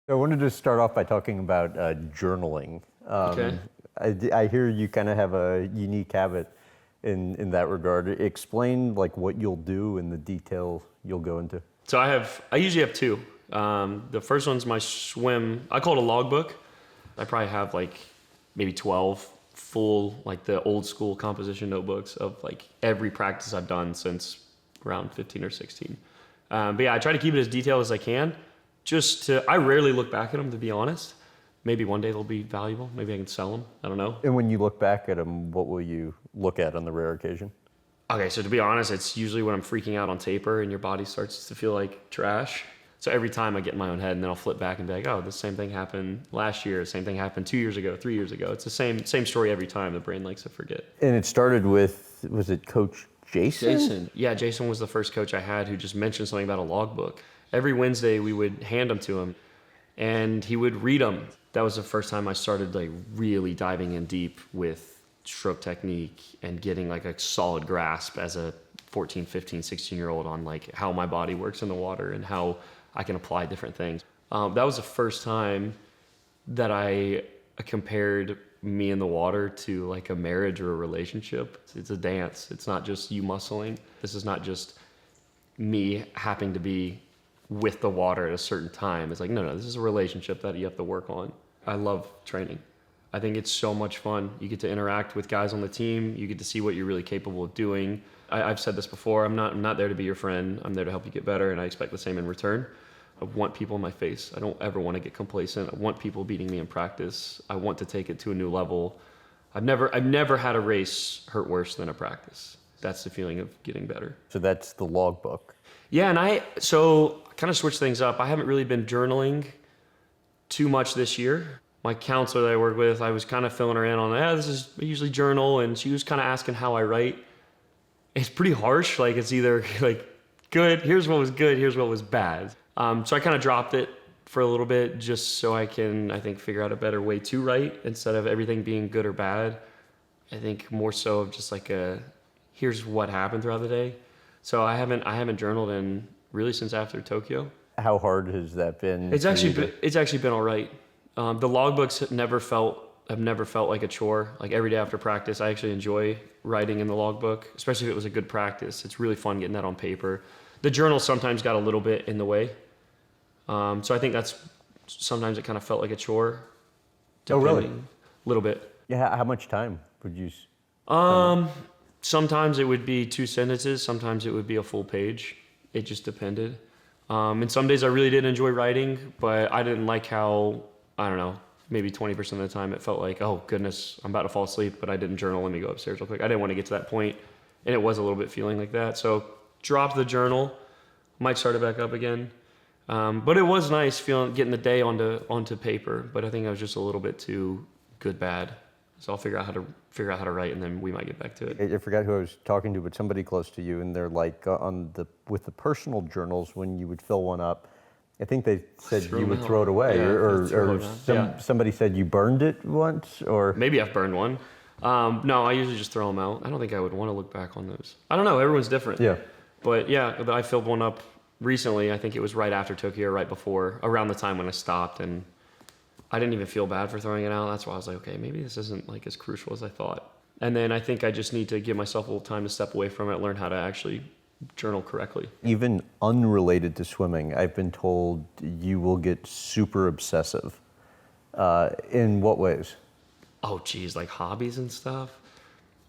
I wanted to start off by talking about journaling. Okay. I hear you kind of have a unique habit in that regard. Explain like what you'll do and the detail you'll go into. So I usually have two. The first one's my swim. I call it a logbook. I probably have like maybe 12 full, like the old school composition notebooks of like every practice I've done since around 15 or 16. But yeah, I try to keep it as detailed as I can. I rarely look back at them, to be honest. Maybe one day they'll be valuable. Maybe I can sell them. I don't know. And when you look back at them, what will you look at on the rare occasion? Okay, so to be honest, it's usually when I'm freaking out on taper and your body starts to feel like trash. So every time I get in my own head, and then I'll flip back and be like, oh, the same thing happened last year. The same thing happened 2 years ago, 3 years ago. It's the same story every time. The brain likes to forget. And it started with, was it Coach Jason? Yeah, Jason was the first coach I had who just mentioned something about a logbook. Every Wednesday we would hand them to him and he would read them. That was the first time I started like really diving in deep with stroke technique and getting like a solid grasp as a 14, 15, 16-year-old on like how my body works in the water and how I can apply different things. That was the first time that I compared me in the water to like a marriage or a relationship. It's a dance. It's not just you muscling. This is not just me having to be with the water at a certain time. It's like, no, this is a relationship that you have to work on. I love training. I think it's so much fun. You get to interact with guys on the team. You get to see what you're really capable of doing. I've said this before, I'm not there to be your friend. I'm there to help you get better, and I expect the same in return. I want people in my face. I don't ever want to get complacent. I want people beating me in practice. I want to take it to a new level. I've never had a race hurt worse than a practice. That's the feeling of getting better. So that's the logbook. Yeah, and I kind of switched things up. I haven't really been journaling too much this year. My counselor that I work with, I was kind of filling her in on, this is I usually journal, and she was kind of asking how I write. It's pretty harsh. Like it's either like good, here's what was good, here's what was bad. So I kind of dropped it for a little bit just so I can, I think, figure out a better way to write instead of everything being good or bad. I think more so of just like here's what happened throughout the day. So I haven't journaled in really since after Tokyo. How hard has that been? It's actually been all right. The logbooks have never felt like a chore. Like every day after practice, I actually enjoy writing in the logbook, especially if it was a good practice. It's really fun getting that on paper. The journal sometimes got a little bit in the way. So I think sometimes it kind of felt like a chore. Oh, really? A little bit. Yeah, how much time would you Sometimes it would be 2 sentences. Sometimes it would be a full page. It just depended. And some days I really did enjoy writing, but I didn't like how, I don't know, maybe 20% of the time it felt like, oh goodness, I'm about to fall asleep, but I didn't journal. Let me go upstairs real quick. I didn't want to get to that point, and it was a little bit feeling like that. So dropped the journal, might start it back up again. But it was nice getting the day onto paper, but I think I was just a little bit too good bad. So I'll figure out how to write, and then we might get back to it. I forgot who I was talking to, but somebody close to you, and they're like with the personal journals, when you would fill one up, I think they said you would throw it away, somebody said you burned it once, or maybe I've burned one. No, I usually just throw them out. I don't think I would want to look back on those. I don't know. Everyone's different. Yeah. But yeah, I filled one up recently. I think it was right after Tokyo, right before, around the time when I stopped, and I didn't even feel bad for throwing it out. That's why I was like, okay, maybe this isn't like as crucial as I thought. And then I think I just need to give myself a little time to step away from it, learn how to actually journal correctly. Even unrelated to swimming, I've been told you will get super obsessive. In what ways? Oh, geez, like hobbies and stuff.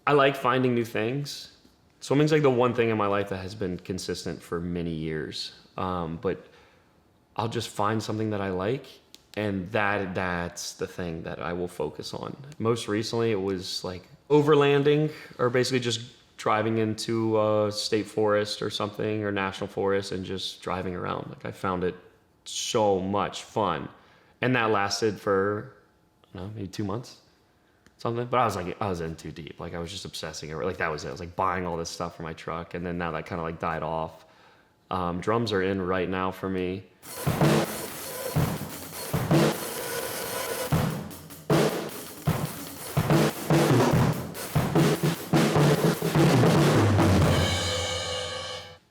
I like finding new things. Swimming's like the one thing in my life that has been consistent for many years. But I'll just find something that I like, and that's the thing that I will focus on. Most recently, it was like overlanding, or basically just driving into a state forest or something, or national forest, and just driving around. Like I found it so much fun. And that lasted for, I don't know, maybe 2 months, something. But I was in too deep. Like I was just obsessing over, like that was it. I was like buying all this stuff for my truck, and then now that kind of like died off. Drums are in right now for me.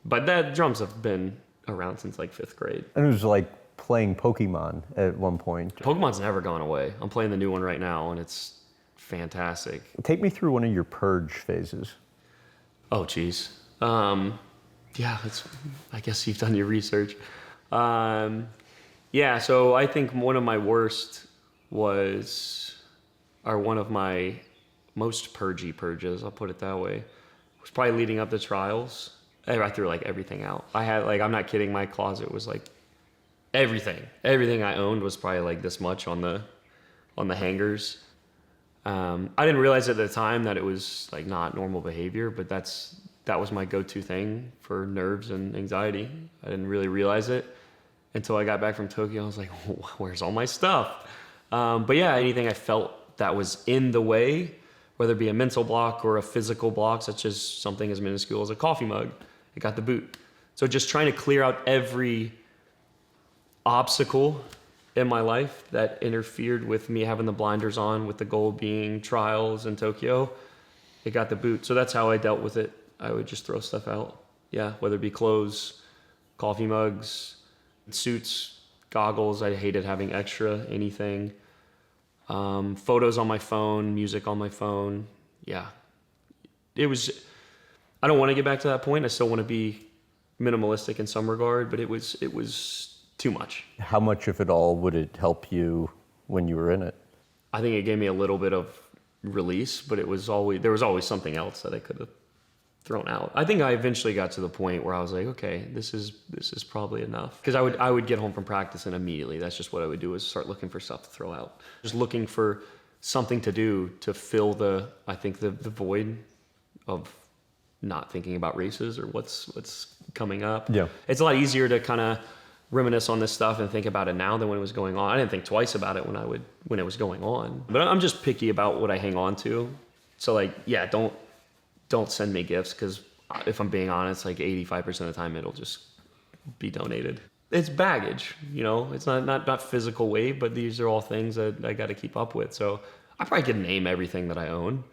But drums have been around since like 5th grade. And it was like playing Pokemon at one point. Pokemon's never gone away. I'm playing the new one right now, and it's fantastic. Take me through one of your purge phases. Oh, geez. Yeah, I guess you've done your research. Yeah, so I think one of my worst or one of my most purgy purges, I'll put it that way, was probably leading up to trials. I threw like everything out. I had like, I'm not kidding, my closet was like everything. Everything I owned was probably like this much on the hangers. I didn't realize at the time that it was like not normal behavior, but that was my go-to thing for nerves and anxiety. I didn't really realize it until I got back from Tokyo. I was like, where's all my stuff? But yeah, anything I felt that was in the way, whether it be a mental block or a physical block, such as something as minuscule as a coffee mug, it got the boot. So just trying to clear out every obstacle in my life that interfered with me having the blinders on, with the goal being trials in Tokyo, it got the boot. So that's how I dealt with it. I would just throw stuff out. Yeah, whether it be clothes, coffee mugs, suits, goggles. I hated having extra anything. Photos on my phone, music on my phone. Yeah. I don't want to get back to that point. I still want to be minimalistic in some regard, but it was too much. How much, if at all, would it help you when you were in it? I think it gave me a little bit of release, but there was always something else that I could have thrown out. I think I eventually got to the point where I was like, okay, this is probably enough. Because I would get home from practice and immediately, that's just what I would do, is start looking for stuff to throw out. Just looking for something to do to fill the void of not thinking about races or what's coming up. Yeah. It's a lot easier to kind of reminisce on this stuff and think about it now than when it was going on. I didn't think twice about it when it was going on. But I'm just picky about what I hang on to. So like, yeah, don't send me gifts, because if I'm being honest, like 85% of the time it'll just be donated. It's baggage, it's not physical weight, but these are all things that I got to keep up with. So I probably could name everything that I own.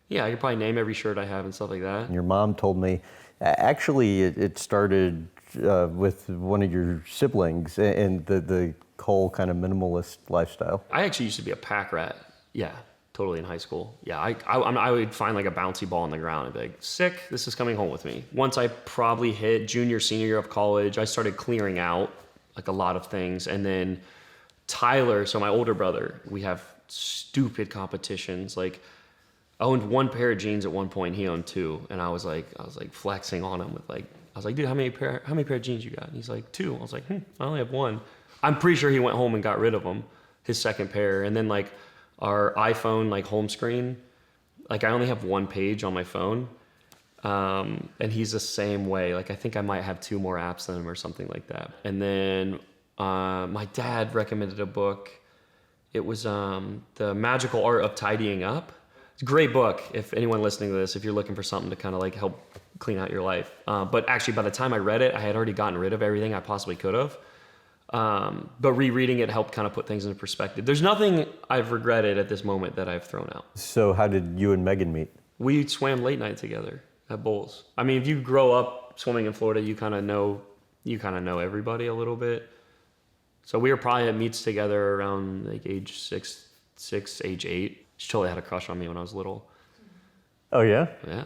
Yeah, I could probably name every shirt I have and stuff like that. Your mom told me, actually it started with one of your siblings and the whole kind of minimalist lifestyle. I actually used to be a pack rat. Yeah. Totally in high school. Yeah, I would find like a bouncy ball on the ground and be like, sick, this is coming home with me. Once I probably hit junior, senior year of college, I started clearing out like a lot of things. And then Tyler, so my older brother, we have stupid competitions. Like I owned one pair of jeans at one point, he owned two. And I was like flexing on him with I was like, dude, how many pair of jeans you got? And he's like, two. I was like, I only have one. I'm pretty sure he went home and got rid of them, his second pair. And then like, our iPhone like home screen, like I only have one page on my phone, and he's the same way. Like I think I might have 2 more apps than him or something like that. And then my dad recommended a book. It was The Magical Art of Tidying Up. It's a great book if anyone listening to this, if you're looking for something to kind of like help clean out your life. But actually by the time I read it, I had already gotten rid of everything I possibly could have. But rereading it helped kind of put things into perspective. There's nothing I've regretted at this moment that I've thrown out. So how did you and Meghan meet? We swam late night together at bowls. I mean, if you grow up swimming in Florida, you kind of know everybody a little bit. So we were probably at meets together around like age six, age 8. She totally had a crush on me when I was little. Oh yeah? Yeah.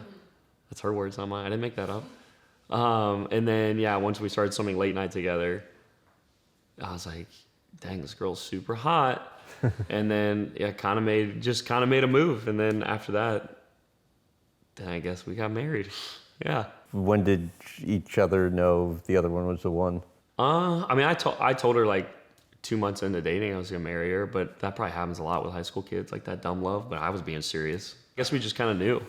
That's her words, not mine. I didn't make that up. And then, yeah, once we started swimming late night together, I was like, dang, this girl's super hot. And then kind of made a move. And then after that, then I guess we got married. Yeah. When did each other know the other one was the one? I mean, I told her like 2 months into dating I was gonna marry her, but that probably happens a lot with high school kids, like that dumb love. But I was being serious. I guess we just kind of knew.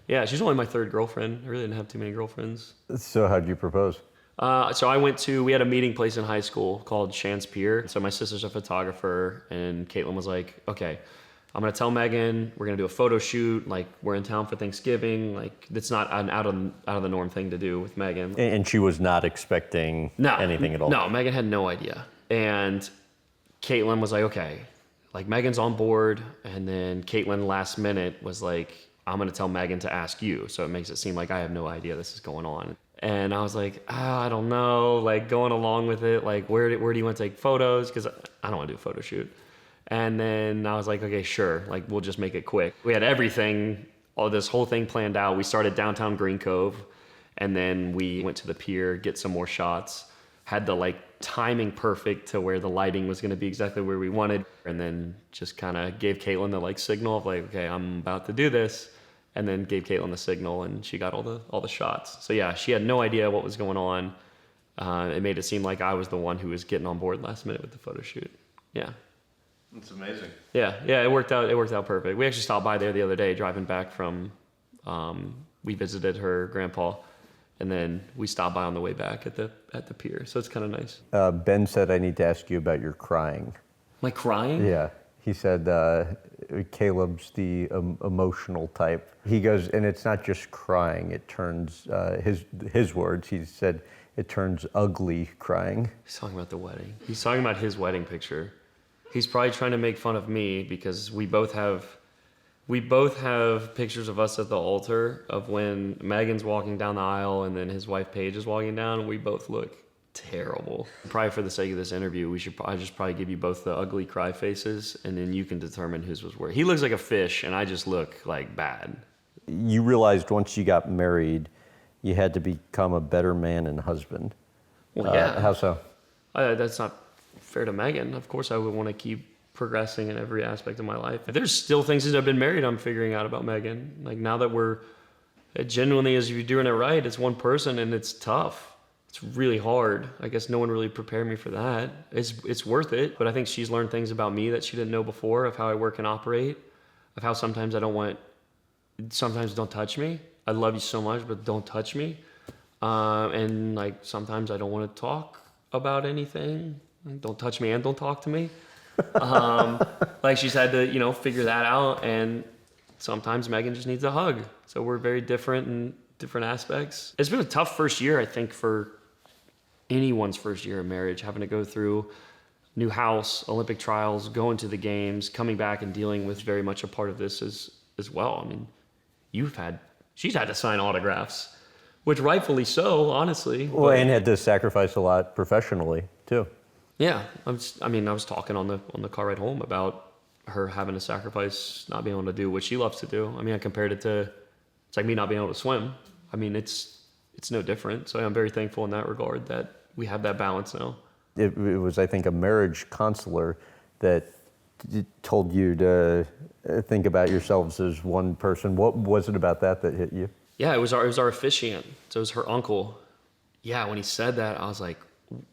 Yeah, she's only my 3rd girlfriend. I really didn't have too many girlfriends. So how'd you propose? So we had a meeting place in high school called Shands Pier. So my sister's a photographer, and Caitlin was like, okay, I'm going to tell Meghan, we're going to do a photo shoot. Like, we're in town for Thanksgiving. Like, it's not an out of the norm thing to do with Meghan. And she was not expecting anything at all? No, Meghan had no idea. And Caitlin was like, okay, like Meghan's on board. And then Caitlin last minute was like, I'm going to tell Meghan to ask you. So it makes it seem like I have no idea this is going on. And I was like, I don't know, like going along with it. Like, where do you want to take photos? Because I don't want to do a photo shoot. And then I was like, okay, sure. Like, we'll just make it quick. We had everything, this whole thing planned out. We started downtown Green Cove, and then we went to the pier, get some more shots. Had the like timing perfect to where the lighting was going to be exactly where we wanted. And then just kind of gave Caitlin the like signal of like, okay, I'm about to do this. And then gave Caitlin the signal, and she got all the shots. So yeah, she had no idea what was going on. It made it seem like I was the one who was getting on board last minute with the photo shoot. Yeah. That's amazing. Yeah, it worked out. It worked out perfect. We actually stopped by there the other day, driving back from. We visited her grandpa, and then we stopped by on the way back at the pier. So it's kind of nice. Ben said I need to ask you about your crying. My crying? Yeah. He said Caleb's the emotional type. He goes, and it's not just crying. It turns, his words, he said, it turns ugly crying. He's talking about the wedding. He's talking about his wedding picture. He's probably trying to make fun of me because we both have pictures of us at the altar of when Megan's walking down the aisle and then his wife Paige is walking down, and we both look terrible. Probably for the sake of this interview, I just probably give you both the ugly cry faces, and then you can determine whose was worse. He looks like a fish, and I just look like bad. You realized once you got married, you had to become a better man and husband. Well, yeah. How so? That's not fair to Megan. Of course, I would want to keep progressing in every aspect of my life. There's still things since I've been married I'm figuring out about Megan. Like now that it genuinely is, if you're doing it right, it's one person and it's tough. It's really hard. I guess no one really prepared me for that. It's worth it, but I think she's learned things about me that she didn't know before, of how I work and operate, of how sometimes don't touch me. I love you so much, but don't touch me. And like sometimes I don't want to talk about anything. Don't touch me and don't talk to me. Like she's had to, figure that out. And sometimes Megan just needs a hug. So we're very different in different aspects. It's been a tough first year, I think, for anyone's first year of marriage, having to go through new house, Olympic trials, going to the games, coming back and dealing with very much a part of this as well. I mean, she's had to sign autographs, which rightfully so, honestly. Well, and had to sacrifice a lot professionally too. Yeah, I was talking on the car ride home about her having to sacrifice not being able to do what she loves to do. I mean, I compared it to, it's like me not being able to swim. I mean, it's no different. So I'm very thankful in that regard that we have that balance now. It was, I think, a marriage counselor that told you to think about yourselves as one person. What was it about that hit you? Yeah, it was our officiant. So it was her uncle. Yeah, when he said that, I was like,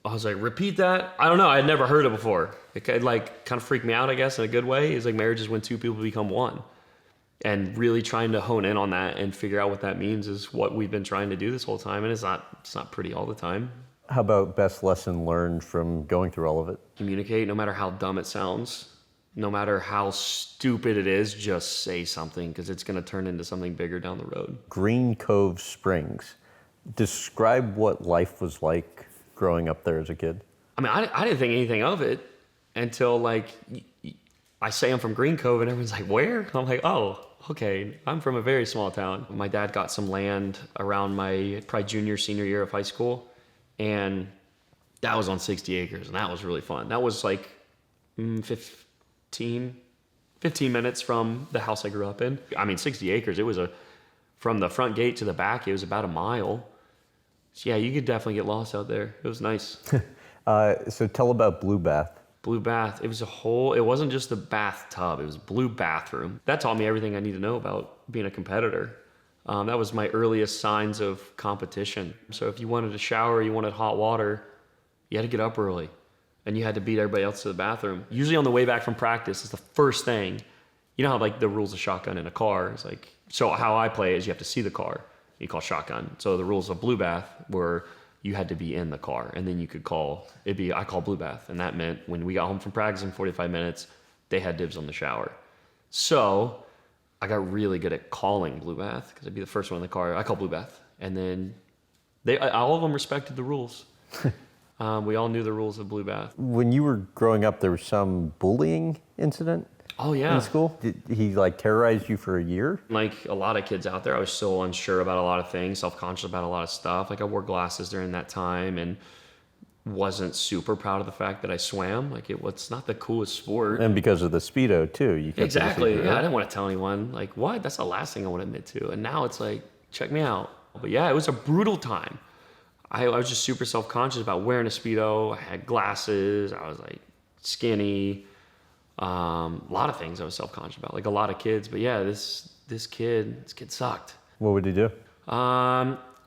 repeat that? I don't know. I had never heard it before. It kind of freaked me out, I guess, in a good way. It's like marriage is when two people become one. And really trying to hone in on that and figure out what that means is what we've been trying to do this whole time. And it's not pretty all the time. How about best lesson learned from going through all of it? Communicate, no matter how dumb it sounds, no matter how stupid it is, just say something, because it's going to turn into something bigger down the road. Green Cove Springs. Describe what life was like growing up there as a kid. I mean, I didn't think anything of it until I say I'm from Green Cove and everyone's like, where? I'm like, oh, okay. I'm from a very small town. My dad got some land around my probably junior, senior year of high school. And that was on 60 acres, and that was really fun. That was like 15 minutes from the house I grew up in. I mean, 60 acres, it was from the front gate to the back, it was about a mile. So yeah, you could definitely get lost out there. It was nice. So tell about Blue Bath. Blue Bath, it wasn't just a bathtub, it was a blue bathroom. That taught me everything I need to know about being a competitor. That was my earliest signs of competition. So if you wanted to shower, you wanted hot water, you had to get up early and you had to beat everybody else to the bathroom. Usually on the way back from practice is the first thing. You know how the rules of shotgun in a car is so how I play is you have to see the car. You call shotgun. So the rules of Blue Bath were you had to be in the car, and then you could I call Blue Bath. And that meant when we got home from practice in 45 minutes, they had dibs on the shower. So I got really good at calling Blue Bath because I'd be the first one in the car. I call Blue Bath. And then all of them respected the rules. We all knew the rules of Blue Bath. When you were growing up, there was some bullying incident? Oh, yeah. in school? Did he like terrorize you for a year? Like a lot of kids out there, I was so unsure about a lot of things, self-conscious about a lot of stuff. Like I wore glasses during that time and wasn't super proud of the fact that I swam. Like it's not the coolest sport. And because of the Speedo too. You kept Exactly. it a secret, Yeah, I right? didn't want to tell anyone. Like what? That's the last thing I want to admit to. And now it's like, check me out. But yeah, it was a brutal time. I was just super self-conscious about wearing a Speedo. I had glasses. I was like skinny. A lot of things I was self-conscious about, like a lot of kids. But yeah, this kid sucked. What would he do?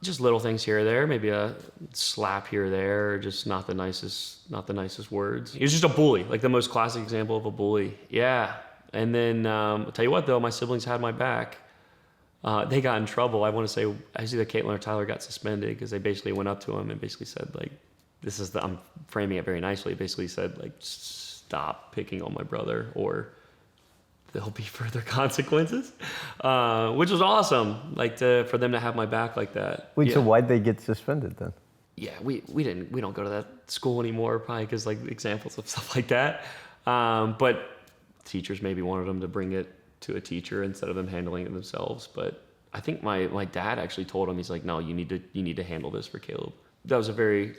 Just little things here or there, maybe a slap here or there, just not the nicest words. He was just a bully, like the most classic example of a bully. Yeah. And then I'll tell you what though, my siblings had my back. They got in trouble. I want to say either Caitlin or Tyler got suspended because they basically went up to him and basically said like, I'm framing it very nicely. Basically said like, stop picking on my brother or there'll be further consequences, which was awesome. Like for them to have my back like that. Wait, Yeah. so why'd they get suspended then? Yeah, we don't go to that school anymore probably because like examples of stuff like that. But teachers maybe wanted them to bring it to a teacher instead of them handling it themselves. But I think my dad actually told him, he's like, no, you need to handle this for Caeleb. That was a very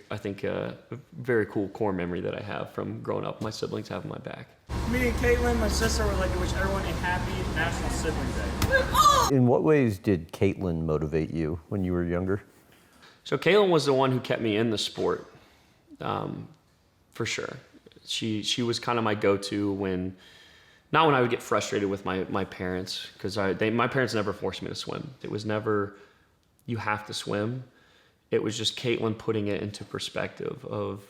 cool core memory that I have from growing up, my siblings having my back. Me and Caitlin, my sister, would like to wish everyone a happy National Sibling Day. In what ways did Caitlin motivate you when you were younger? So Caitlin was the one who kept me in the sport, for sure. She was kind of my go-to not when I would get frustrated with my parents, because my parents never forced me to swim. It was never, you have to swim. It was just Caitlin putting it into perspective of,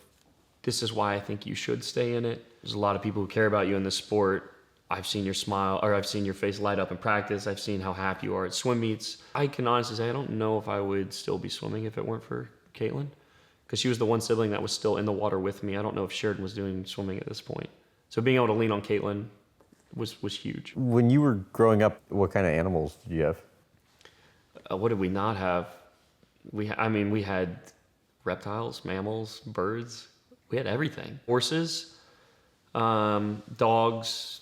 this is why I think you should stay in it. There's a lot of people who care about you in this sport. I've seen your smile, or I've seen your face light up in practice. I've seen how happy you are at swim meets. I can honestly say I don't know if I would still be swimming if it weren't for Caitlin, because she was the one sibling that was still in the water with me. I don't know if Sheridan was doing swimming at this point. So being able to lean on Caitlin was huge. When you were growing up, what kind of animals did you have? What did we not have? We had reptiles, mammals, birds. We had everything. Horses, dogs,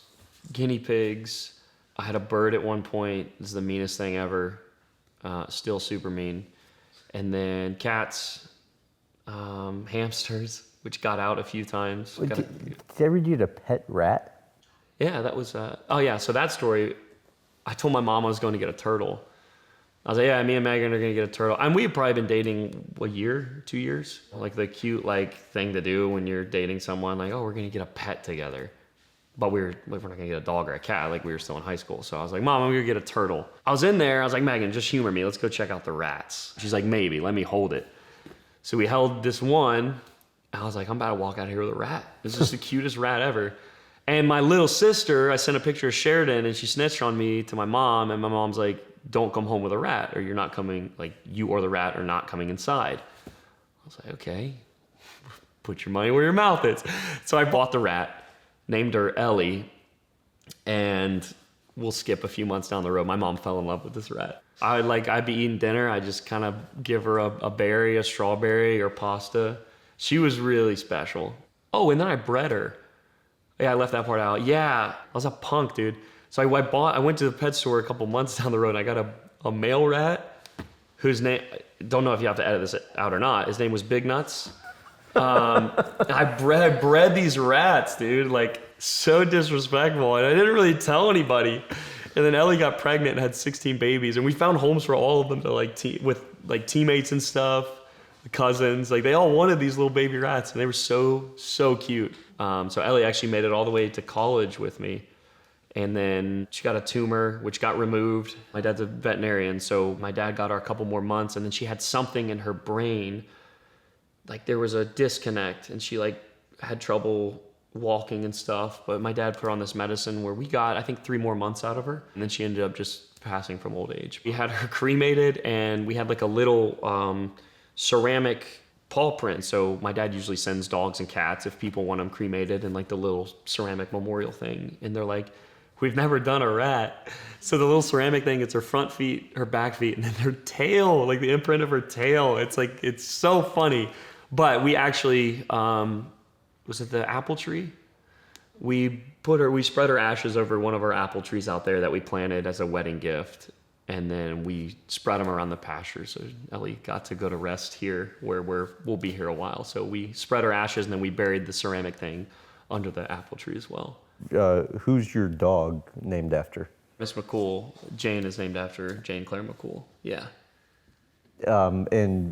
guinea pigs. I had a bird at one point. This is the meanest thing ever. Still super mean. And then cats, hamsters, which got out a few times. Did they ever get a pet rat? Yeah, that was, so that story, I told my mom I was going to get a turtle. I was like, yeah, me and Meghan are going to get a turtle. And we had probably been dating a year, 2 years. Like the cute thing to do when you're dating someone, like, oh, we're going to get a pet together. But we're not going to get a dog or a cat, like we were still in high school. So I was like, Mom, I'm going to get a turtle. I was in there, I was like, Meghan, just humor me. Let's go check out the rats. She's like, maybe, let me hold it. So we held this one. I was like, I'm about to walk out here with a rat. This is the cutest rat ever. And my little sister, I sent a picture of Sheridan and she snitched on me to my mom. And my mom's like, don't come home with a rat or you're not coming, like you or the rat are not coming inside. I was like, okay, put your money where your mouth is. So I bought the rat, named her Ellie, and we'll skip a few months down the road. My mom fell in love with this rat. I'd be eating dinner. I just kind of give her a berry, a strawberry or pasta. She was really special. Oh, and then I bred her. Yeah, I left that part out. Yeah, I was a punk, dude. So I went to the pet store a couple months down the road and I got a male rat whose name, don't know if you have to edit this out or not. His name was Big Nuts. I bred these rats, dude, like so disrespectful. And I didn't really tell anybody. And then Ellie got pregnant and had 16 babies. And we found homes for all of them to with teammates and stuff, cousins. Like they all wanted these little baby rats and they were so cute. So Ellie actually made it all the way to college with me. And then she got a tumor, which got removed. My dad's a veterinarian, so my dad got her a couple more months, and then she had something in her brain, like there was a disconnect, and she had trouble walking and stuff. But my dad put her on this medicine where we got, I think, 3 more months out of her, and then she ended up just passing from old age. We had her cremated, and we had like a little ceramic paw print. So my dad usually sends dogs and cats if people want them cremated in like the little ceramic memorial thing, and they're like, we've never done a rat. So the little ceramic thing, it's her front feet, her back feet, and then her tail, like the imprint of her tail. It's so funny. But we actually, was it the apple tree? We spread her ashes over one of our apple trees out there that we planted as a wedding gift. And then we spread them around the pasture. So Ellie got to go to rest here where we'll be here a while. So we spread her ashes and then we buried the ceramic thing under the apple tree as well. Who's your dog named after? Miss McCool. Jane is named after Jane Claire McCool. Yeah. And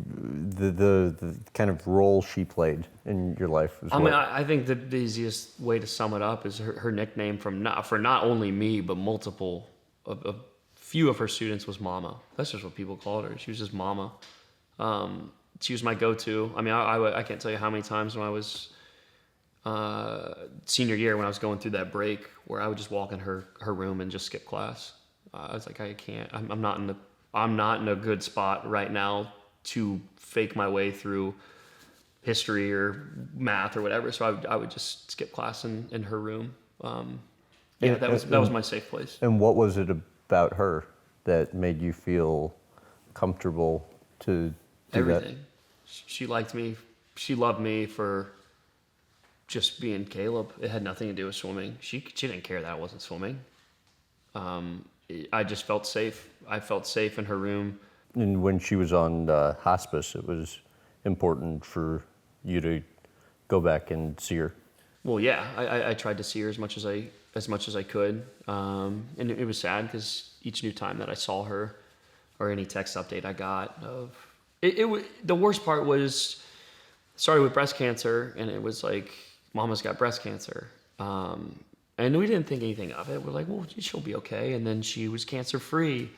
the kind of role she played in your life was I think the easiest way to sum it up is her nickname for not only me, but multiple, a few of her students was Mama. That's just what people called her. She was just Mama. She was my go-to. I mean, I can't tell you how many times when I was senior year when I was going through that break where I would just walk in her room and just skip class. I was like, I can't. I'm not in a good spot right now to fake my way through history or math or whatever. So I would just skip class in her room. That was my safe place. And what was it about her that made you feel comfortable to do Everything. that? She liked me. She loved me for just being Caeleb. It had nothing to do with swimming. She didn't care that I wasn't swimming. I just felt safe. I felt safe in her room. And when she was on hospice, it was important for you to go back and see her. Well, yeah, I tried to see her as much as I could, and it was sad because each new time that I saw her, or any text update I got of the worst part was started with breast cancer, and it was like Mama's got breast cancer, and we didn't think anything of it. We're like, well, she'll be okay, and then she was cancer free,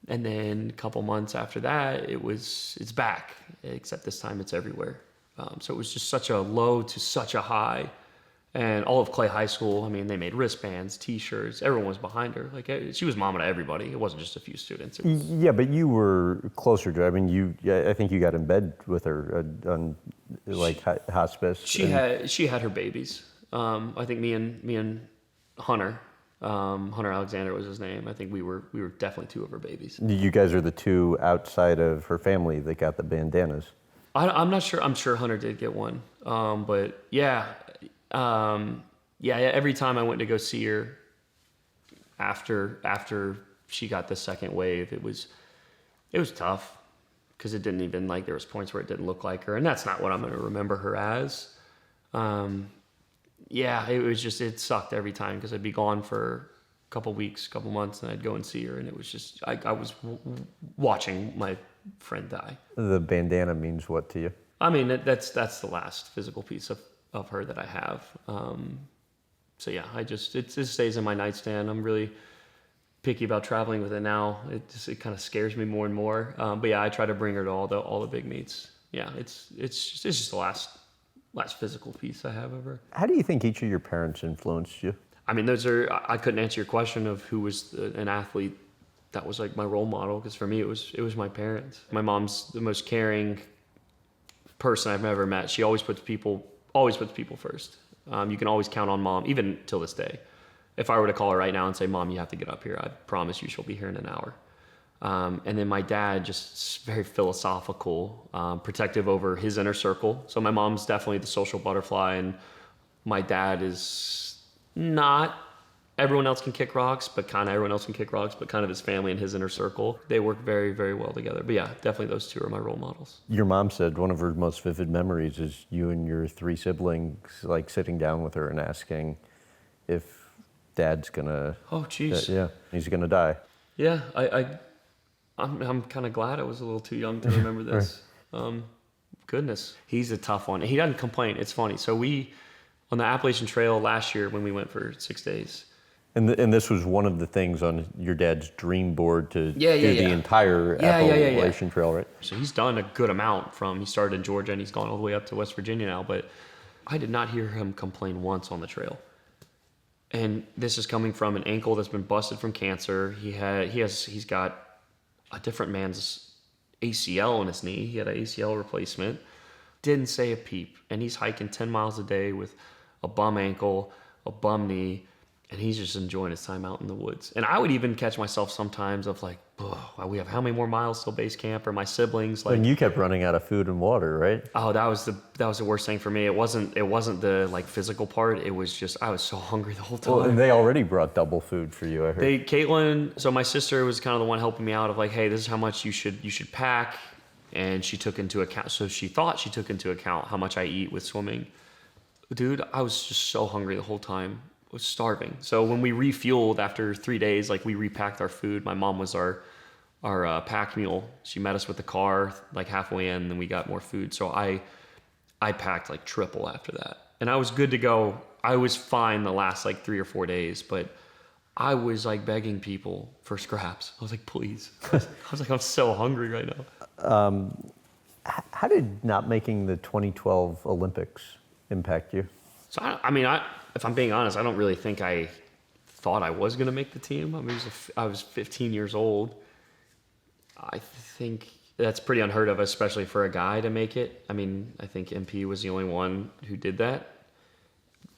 and then a couple months after that, it's back, except this time it's everywhere. So it was just such a low to such a high. And all of Clay High School, I mean, they made wristbands, T-shirts. Everyone was behind her. Like, she was Mama to everybody. It wasn't just a few students. Yeah, but you were closer to her. I mean, I think you got in bed with her on hospice. She had her babies. I think me and Hunter, Hunter Alexander was his name. I think we were definitely two of her babies. You guys are the two outside of her family that got the bandanas. I'm not sure. I'm sure Hunter did get one. But yeah. Every time I went to go see her after she got the second wave, it was tough because it didn't even there was points where it didn't look like her, and that's not what I'm going to remember her as. It was just, it sucked every time because I'd be gone for a couple weeks, couple months, and I'd go and see her, and it was just, I was watching my friend die. The bandana means what to you? I mean, that's the last physical piece of her that I have. So yeah, it just stays in my nightstand. I'm really picky about traveling with it now. It kind of scares me more and more. But yeah, I try to bring her to all the big meets. Yeah, it's just the last physical piece I have of her. How do you think each of your parents influenced you? I mean, I couldn't answer your question of who was an athlete that was like my role model, because for me it was my parents. My mom's the most caring person I've ever met. She always puts people first. You can always count on Mom, even till this day. If I were to call her right now and say, Mom, you have to get up here, I promise you she'll be here in an hour. And then my dad, just very philosophical, protective over his inner circle. So my mom's definitely the social butterfly, and my dad is not everyone else can kick rocks, but kind of everyone else can kick rocks, but kind of his family and his inner circle. They work very, very well together. But yeah, definitely those two are my role models. Your mom said one of her most vivid memories is you and your three siblings sitting down with her and asking if Dad's gonna... Oh, jeez. Yeah, he's gonna die. Yeah, I'm kind of glad I was a little too young to remember this. Right. Goodness, he's a tough one. He doesn't complain. It's funny. So on the Appalachian Trail last year when we went for 6 days. And this was one of the things on your dad's dream board to do the entire Appalachian Trail, right? So he's done a good amount he started in Georgia and he's gone all the way up to West Virginia now, but I did not hear him complain once on the trail. And this is coming from an ankle that's been busted from cancer. He's got a different man's ACL in his knee. He had an ACL replacement. Didn't say a peep. And he's hiking 10 miles a day with a bum ankle, a bum knee. And he's just enjoying his time out in the woods. And I would even catch myself sometimes of like, oh, we have how many more miles till base camp? Or my siblings like. And you kept running out of food and water, right? Oh, that was the worst thing for me. It wasn't the like physical part. It was just I was so hungry the whole time. Well, and they already brought double food for you, I heard. Caitlin, so my sister was kind of the one helping me out of like, hey, this is how much you should pack. And she took into account, so she thought she took into account how much I eat with swimming. Dude, I was just so hungry the whole time. I was starving. So when we refueled after 3 days, like we repacked our food. My mom was our pack mule. She met us with the car like halfway in, and then we got more food. So I packed like triple after that. And I was good to go. I was fine the last like 3 or 4 days, but I was like begging people for scraps. I was like, please. I was like, I'm so hungry right now. How did not making the 2012 Olympics impact you? So if I'm being honest, I don't really think I thought I was going to make the team. I mean, I was 15 years old. I think that's pretty unheard of, especially for a guy to make it. I mean, I think MP was the only one who did that.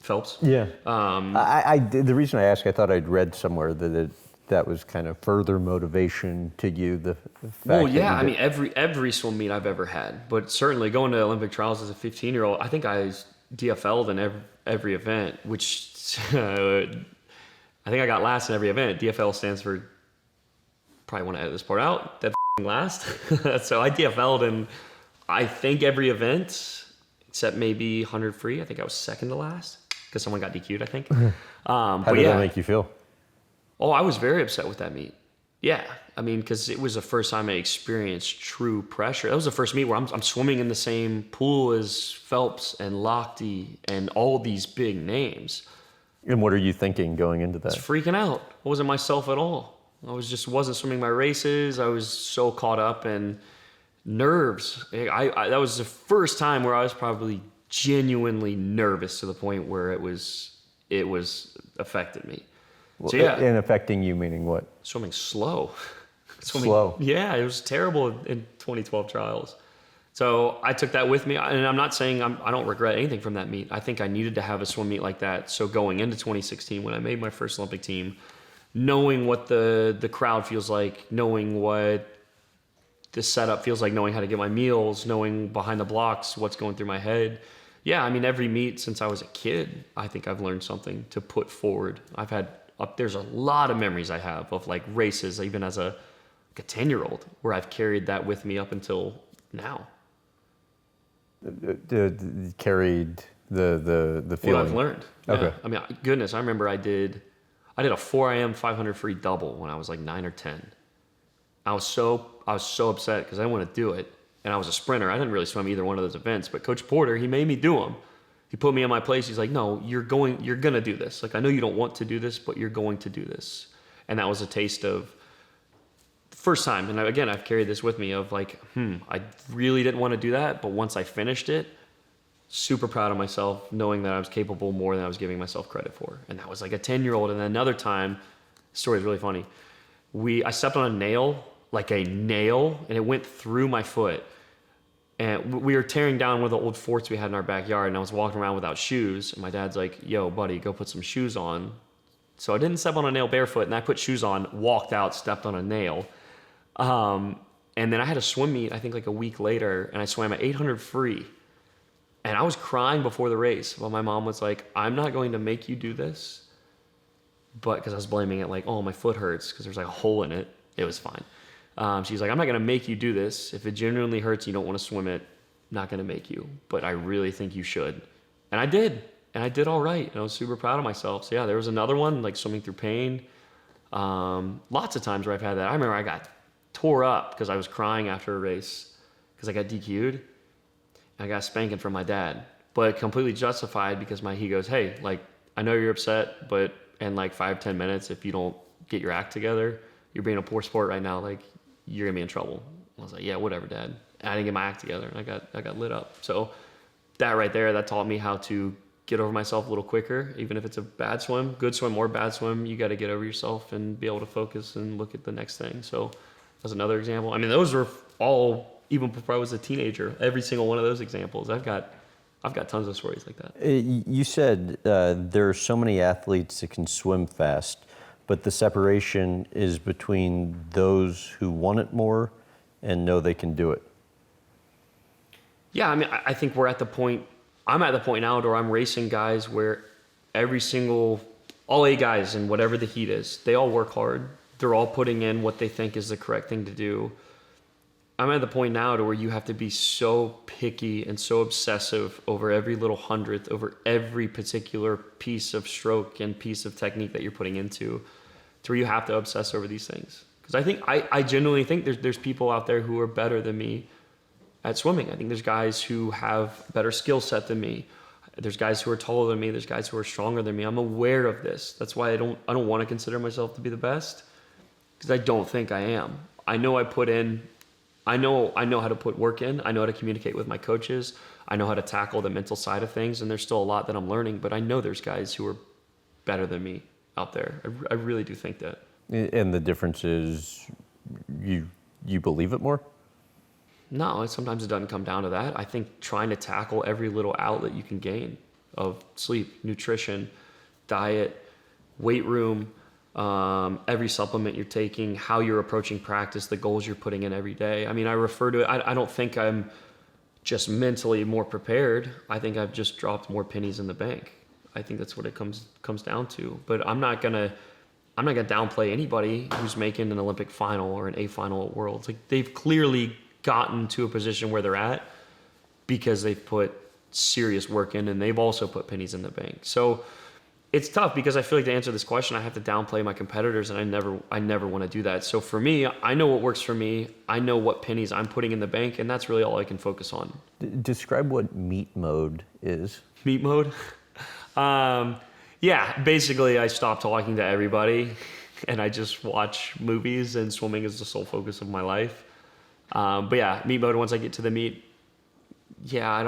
Phelps. Yeah. The reason I asked, I thought I'd read somewhere that was kind of further motivation to you. The fact. Well, yeah. I mean, every swim meet I've ever had, but certainly going to Olympic trials as a 15-year-old, I think I DFL'd in every event, which I think I got last in every event. DFL stands for, probably want to edit this part out, dead last. So I DFL'd in, I think, every event except maybe 100 free. I think I was second to last because someone got DQ'd, I think. How did that make you feel? Oh, I was very upset with that meet. Yeah, I mean, because it was the first time I experienced true pressure. That was the first meet where I'm swimming in the same pool as Phelps and Lochte and all these big names. And what are you thinking going into that? I was freaking out. I wasn't myself at all. I wasn't swimming my races. I was so caught up in nerves. That was the first time where I was probably genuinely nervous to the point where it was affected me. So yeah. And affecting you meaning what? Swimming slow. Slow. Yeah, it was terrible in 2012 trials. So I took that with me, and I'm not saying I don't regret anything from that meet. I think I needed to have a swim meet like that. So going into 2016, when I made my first Olympic team, knowing what the crowd feels like, knowing what the setup feels like, knowing how to get my meals, knowing behind the blocks what's going through my head. Yeah, I mean, every meet since I was a kid, I think I've learned something to put forward. There's a lot of memories I have of like races, even as a 10-year-old, where I've carried that with me up until now. Carried the feeling. What I've learned. Okay. Yeah. I mean, goodness, I remember I did a 4 a.m. 500 free double when I was like 9 or 10. I was so upset because I didn't want to do it, and I was a sprinter. I didn't really swim either one of those events, but Coach Porter, he made me do them. He put me in my place. He's like, no, you're going to do this. Like, I know you don't want to do this, but you're going to do this. And that was a taste of the first time. And again, I've carried this with me of like, I really didn't want to do that. But once I finished it, super proud of myself, knowing that I was capable more than I was giving myself credit for. And that was like a 10-year-old. And then another time, the story is really funny. I stepped on a nail, and it went through my foot. And we were tearing down one of the old forts we had in our backyard, and I was walking around without shoes. And my dad's like, yo, buddy, go put some shoes on. So I didn't step on a nail barefoot, and I put shoes on, walked out, stepped on a nail. And then I had a swim meet, I think like a week later, and I swam at 800 free. And I was crying before the race. Well, my mom was like, I'm not going to make you do this. But because I was blaming it like, oh, my foot hurts because there's like a hole in it. It was fine. She's like, I'm not going to make you do this. If it genuinely hurts, you don't want to swim it, not going to make you. But I really think you should. And I did. And I did all right. And I was super proud of myself. So yeah, there was another one, like swimming through pain. Lots of times where I've had that. I remember I got tore up because I was crying after a race because I got DQ'd. And I got a spanking from my dad. But completely justified because he goes, hey, like, I know you're upset, but in like 5-10 minutes, if you don't get your act together, you're being a poor sport right now. Like, you're gonna be in trouble. I was like, yeah, whatever, Dad. And I didn't get my act together, and I got lit up. So that right there, that taught me how to get over myself a little quicker, even if it's a bad swim, good swim or bad swim. You got to get over yourself and be able to focus and look at the next thing. So that's another example. I mean, those were all even before I was a teenager. Every single one of those examples, I've got I've got tons of stories like that. You said there are so many athletes that can swim fast, but the separation is between those who want it more and know they can do it. Yeah, I mean, I think I'm at the point now where I'm racing guys where all 8 guys in whatever the heat is, they all work hard. They're all putting in what they think is the correct thing to do. I'm at the point now to where you have to be so picky and so obsessive over every little hundredth, over every particular piece of stroke and piece of technique that you're putting into, to where you have to obsess over these things. Because I genuinely think there's people out there who are better than me at swimming. I think there's guys who have a better skill set than me. There's guys who are taller than me. There's guys who are stronger than me. I'm aware of this. That's why I don't want to consider myself to be the best, because I don't think I am. I know I know how to put work in. I know how to communicate with my coaches. I know how to tackle the mental side of things, and there's still a lot that I'm learning, but I know there's guys who are better than me out there. I really do think that. And the difference is you believe it more? No, sometimes it doesn't come down to that. I think trying to tackle every little outlet you can gain of sleep, nutrition, diet, weight room, every supplement you're taking, how you're approaching practice, the goals you're putting in every day. I mean, I refer to it, I don't think I'm just mentally more prepared. I think I've just dropped more pennies in the bank. I think that's what it comes down to. But I'm not gonna downplay anybody who's making an Olympic final or an A final at Worlds. Like, they've clearly gotten to a position where they're at because they've put serious work in, and they've also put pennies in the bank. So it's tough, because I feel like to answer this question, I have to downplay my competitors, and I never want to do that. So for me, I know what works for me. I know what pennies I'm putting in the bank, and that's really all I can focus on. Describe what meat mode is. Meat mode? Yeah, basically I stop talking to everybody and I just watch movies, and swimming is the sole focus of my life. But yeah, meat mode, once I get to the meet, yeah,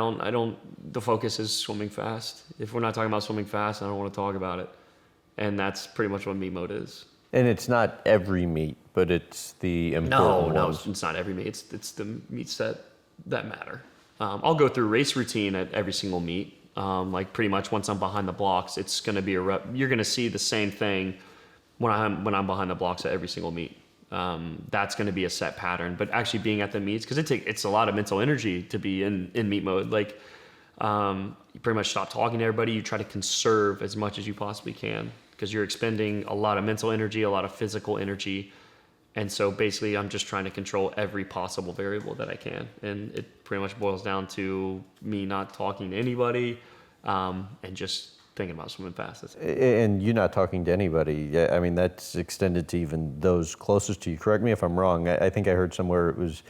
the focus is swimming fast. If we're not talking about swimming fast, I don't want to talk about it. And that's pretty much what meat mode is. And it's not every meet, but it's the important ones. No, it's not every meet. It's the meets that matter. I'll go through race routine at every single meet. Like, pretty much once I'm behind the blocks, it's going to be you're going to see the same thing when I'm behind the blocks at every single meet. That's going to be a set pattern. But actually being at the meets, because it's a lot of mental energy to be in meet mode. Like, you pretty much stop talking to everybody. You try to conserve as much as you possibly can, because you're expending a lot of mental energy, a lot of physical energy. And so basically I'm just trying to control every possible variable that I can. And it pretty much boils down to me not talking to anybody, and just thinking about swimming fast. And you not talking to anybody, I mean, that's extended to even those closest to you. Correct me if I'm wrong. I think I heard somewhere it was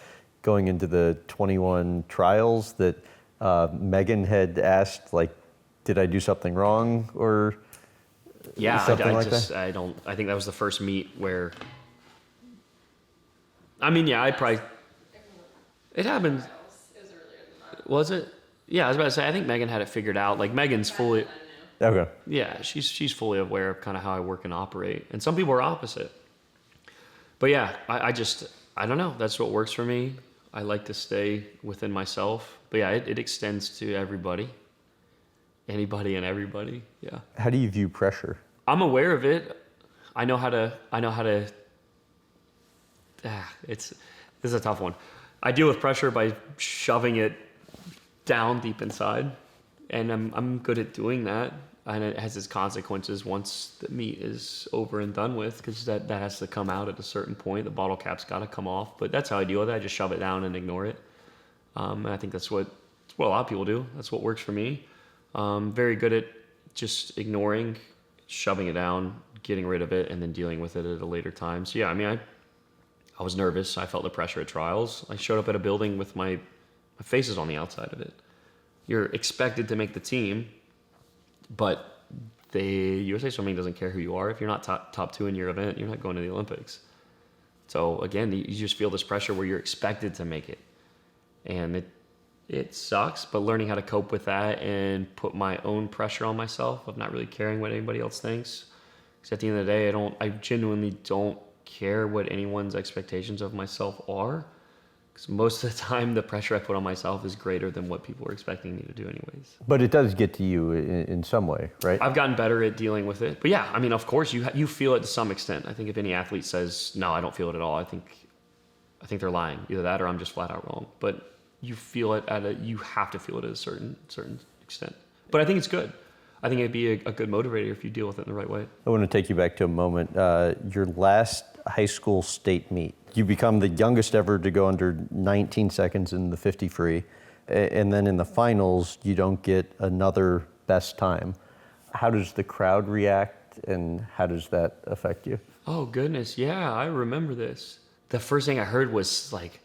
going into the 21 trials that Meghan had asked, like, did I do something wrong or something like that? I think that was the first meet where, I mean, yeah, it happened. Was it? Yeah, I was about to say, I think Meghan had it figured out. Like, Meghan's fully, okay. Yeah, she's fully aware of kind of how I work and operate. And some people are opposite. But yeah, I don't know. That's what works for me. I like to stay within myself. But yeah, it extends to everybody. Anybody and everybody. Yeah. How do you view pressure? I'm aware of it. I know how to this is a tough one. I deal with pressure by shoving it down deep inside, and I'm good at doing that. And it has its consequences once the meet is over and done with, because that has to come out at a certain point. The bottle cap's got to come off, but that's how I deal with it. I just shove it down and ignore it. And I think that's what a lot of people do. That's what works for me. Very good at just ignoring, shoving it down, getting rid of it, and then dealing with it at a later time. So yeah, I mean, I was nervous. I felt the pressure at trials. I showed up at a building with my face is on the outside of it. You're expected to make the team, but the USA Swimming doesn't care who you are. If you're not top 2 in your event, you're not going to the Olympics. So again, you just feel this pressure where you're expected to make it. And it sucks, but learning how to cope with that and put my own pressure on myself of not really caring what anybody else thinks. Because at the end of the day, I genuinely don't care what anyone's expectations of myself are. Because most of the time, the pressure I put on myself is greater than what people are expecting me to do anyways. But it does get to you in some way, right? I've gotten better at dealing with it. But yeah, I mean, of course, you feel it to some extent. I think if any athlete says, no, I don't feel it at all, I think they're lying. Either that or I'm just flat out wrong. But you feel it you have to feel it at a certain extent. But I think it's good. I think it'd be a good motivator if you deal with it in the right way. I want to take you back to a moment. Your last high school state meet, you become the youngest ever to go under 19 seconds in the 50 free. And then in the finals, you don't get another best time. How does the crowd react and how does that affect you? Oh, goodness. Yeah, I remember this. The first thing I heard was like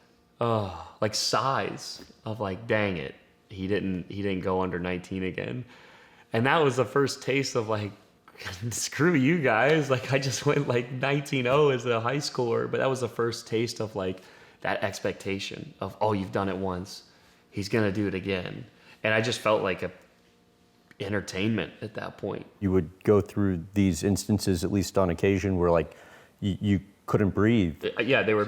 sighs of like, dang it. He didn't go under 19 again. And that was the first taste of like, screw you guys. Like I just went like 19-0 as a high schooler, but that was the first taste of like that expectation of, oh, you've done it once. He's going to do it again. And I just felt like a entertainment at that point. You would go through these instances, at least on occasion, where like you couldn't breathe. Yeah, they were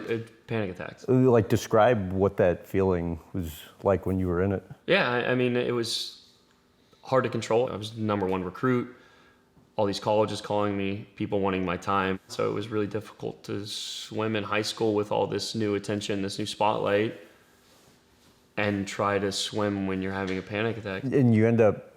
panic attacks. Like describe what that feeling was like when you were in it. Yeah, I mean, it was hard to control. I was the #1 recruit. All these colleges calling me, people wanting my time. So it was really difficult to swim in high school with all this new attention, this new spotlight, and try to swim when you're having a panic attack. And you end up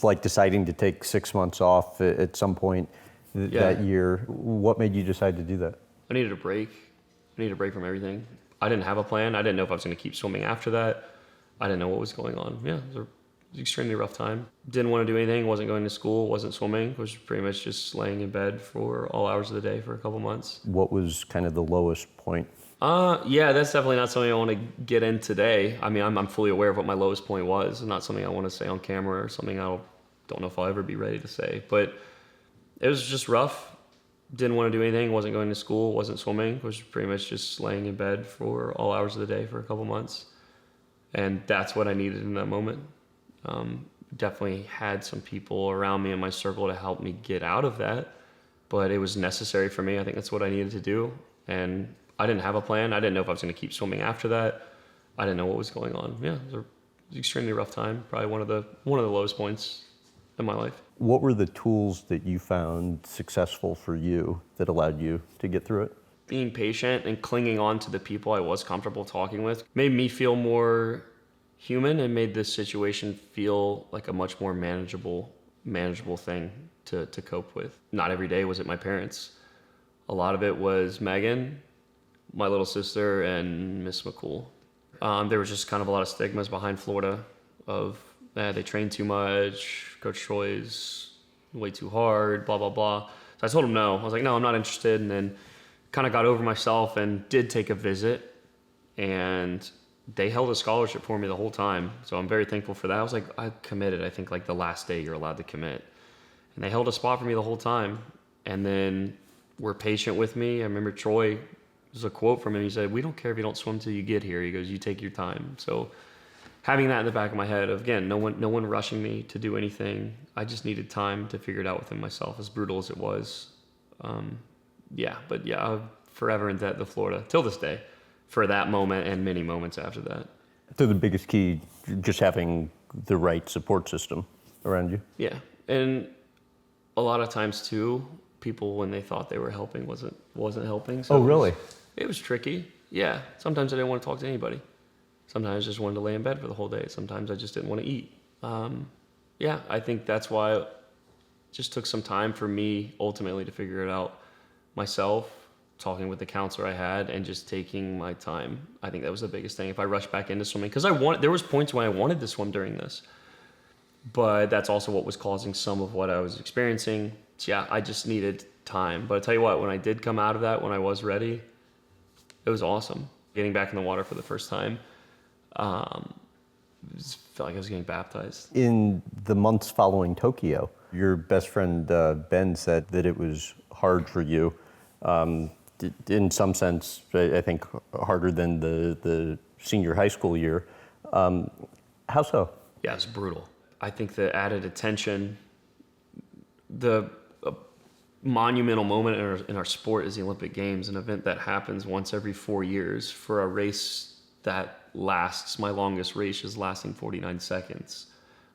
like deciding to take 6 months off at some point that year. What made you decide to do that? I needed a break. I needed a break from everything. I didn't have a plan. I didn't know if I was going to keep swimming after that. I didn't know what was going on. Yeah, it was an extremely rough time. Didn't want to do anything. Wasn't going to school. Wasn't swimming. Was pretty much just laying in bed for all hours of the day for a couple months. What was kind of the lowest point? Yeah, that's definitely not something I want to get in today. I mean, I'm fully aware of what my lowest point was. It's not something I want to say on camera or something I don't know if I'll ever be ready to say. But it was just rough. Didn't want to do anything. Wasn't going to school. Wasn't swimming. Was pretty much just laying in bed for all hours of the day for a couple months. And that's what I needed in that moment. Definitely had some people around me in my circle to help me get out of that. But it was necessary for me. I think that's what I needed to do. And I didn't have a plan. I didn't know if I was going to keep swimming after that. I didn't know what was going on. Yeah, it was an extremely rough time. Probably one of the lowest points in my life. What were the tools that you found successful for you that allowed you to get through it? Being patient and clinging on to the people I was comfortable talking with made me feel more human and made this situation feel like a much more manageable thing to cope with. Not every day was it my parents. A lot of it was Meghan, my little sister, and Miss McCool. There was just kind of a lot of stigmas behind Florida of they train too much, Coach Troy's way too hard, blah, blah, blah. So I told him no. I was like, no, I'm not interested. And then kind of got over myself and did take a visit. And they held a scholarship for me the whole time. So I'm very thankful for that. I was like, I committed, I think like the last day you're allowed to commit. And they held a spot for me the whole time. And then were patient with me. I remember Troy, there's a quote from him. He said, we don't care if you don't swim till you get here. He goes, you take your time. So having that in the back of my head of, again, no one rushing me to do anything. I just needed time to figure it out within myself, as brutal as it was. I'm forever in debt to Florida till this day for that moment and many moments after that. So the biggest key, just having the right support system around you? Yeah, and a lot of times too, people when they thought they were helping wasn't helping. So really? It was tricky. Yeah, sometimes I didn't want to talk to anybody. Sometimes I just wanted to lay in bed for the whole day. Sometimes I just didn't want to eat. I think that's why it just took some time for me ultimately to figure it out myself, talking with the counselor I had and just taking my time. I think that was the biggest thing. If I rushed back into swimming, because there was points when I wanted to swim during this, but that's also what was causing some of what I was experiencing. So yeah, I just needed time. But I tell you what, when I did come out of that, when I was ready, it was awesome. Getting back in the water for the first time, felt like I was getting baptized. In the months following Tokyo, your best friend Ben said that it was hard for you. In some sense, I think harder than the senior high school year. How so? Yeah, it's brutal. I think the added attention, the monumental moment in our sport is the Olympic Games, an event that happens once every 4 years for a race that lasts. My longest race is lasting 49 seconds.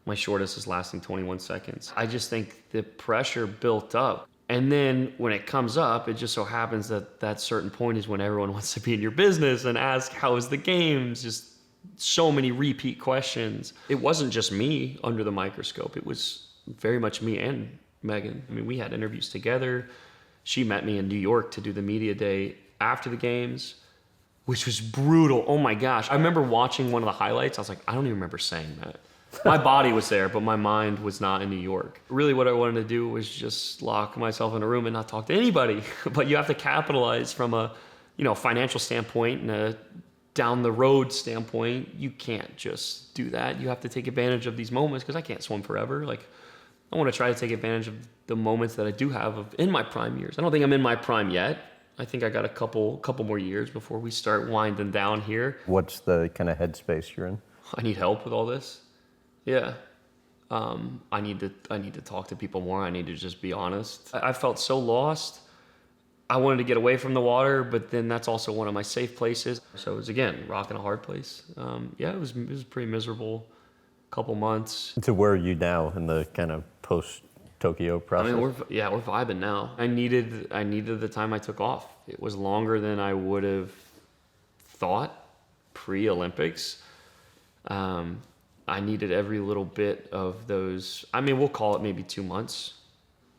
My shortest is lasting 21 seconds. I just think the pressure built up. And then when it comes up, it just so happens that that certain point is when everyone wants to be in your business and ask, how is the games? Just so many repeat questions. It wasn't just me under the microscope. It was very much me and Meghan. I mean, we had interviews together. She met me in New York to do the media day after the games, which was brutal. Oh my gosh. I remember watching one of the highlights. I was like, I don't even remember saying that. My body was there, but my mind was not in New York. Really what I wanted to do was just lock myself in a room and not talk to anybody. But you have to capitalize from a, financial standpoint and a down the road standpoint. You can't just do that. You have to take advantage of these moments because I can't swim forever. Like, I want to try to take advantage of the moments that I do have in my prime years. I don't think I'm in my prime yet. I think I got a couple more years before we start winding down here. What's the kind of headspace you're in? I need help with all this. Yeah. I need to talk to people more. I need to just be honest. I felt so lost. I wanted to get away from the water, but then that's also one of my safe places. So it was, again, rock and a hard place. It was pretty miserable couple months. So where are you now in the kind of post-Tokyo process? I mean, we're vibing now. I needed the time I took off. It was longer than I would have thought pre-Olympics. I needed every little bit of those. I mean, we'll call it maybe 2 months.